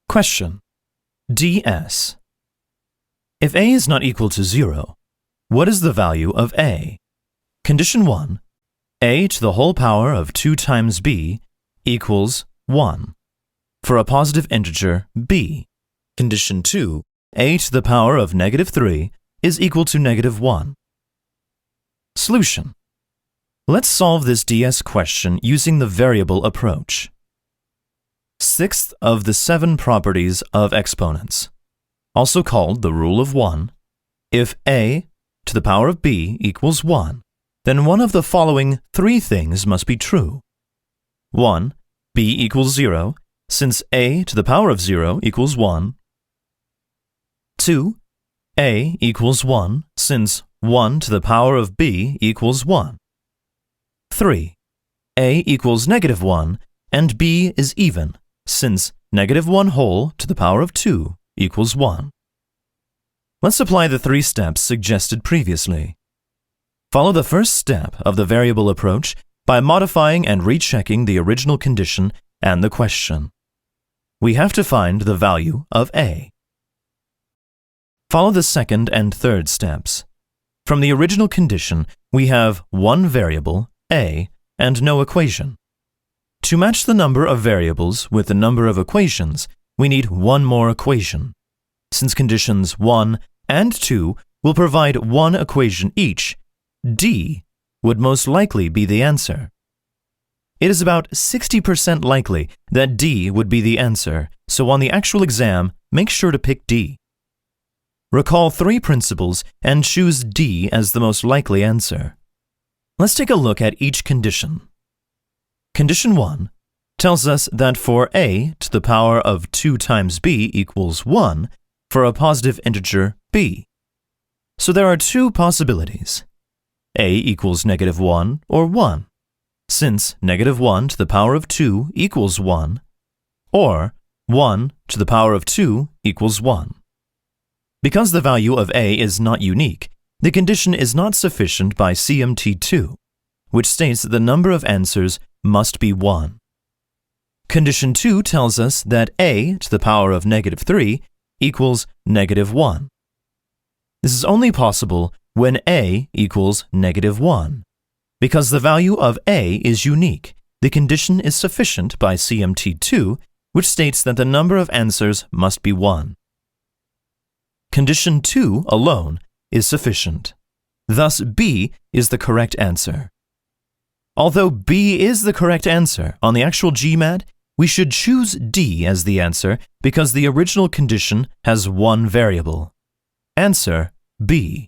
Question. DS. If a is not equal to 0, what is the value of a? Condition 1. A to the whole power of 2 times b equals 1. For a positive integer b. Condition 2. A to the power of -3 is equal to -1. Solution. Let's solve this DS question using the variable approach. Sixth of the 7 properties of exponents, also called the rule of 1. If a to the power of b equals 1, then one of the following 3 things must be true. 1. b equals 0, since a to the power of 0 equals 1. 2. a equals 1, since 1 to the power of b equals 1. 3. a equals -1, and b is even, since -1 whole to the power of 2 equals 1. Let's apply the 3 steps suggested previously. Follow the first step of the variable approach by modifying and rechecking the original condition and the question. We have to find the value of a. Follow the second and third steps. From the original condition, we have one variable, a, and no equation. To match the number of variables with the number of equations, we need one more equation. Since conditions 1 and 2 will provide one equation each, D would most likely be the answer. It is about 60% likely that D would be the answer, so on the actual exam, make sure to pick D. Recall 3 principles and choose D as the most likely answer. Let's take a look at each condition. Condition 1 tells us that for a to the power of 2 times b equals 1 for a positive integer b. So there are 2 possibilities. A equals -1 or 1, since -1 to the power of 2 equals 1, or 1 to the power of 2 equals 1. Because the value of a is not unique, the condition is not sufficient by CMT2, which states that the number of answers must be 1. Condition 2 tells us that a to the power of -3 equals -1. This is only possible when a equals -1. Because the value of a is unique, the condition is sufficient by CMT2, which states that the number of answers must be 1. Condition 2 alone is sufficient. Thus, B is the correct answer. Although B is the correct answer on the actual GMAT, we should choose D as the answer because the original condition has one variable. Answer B.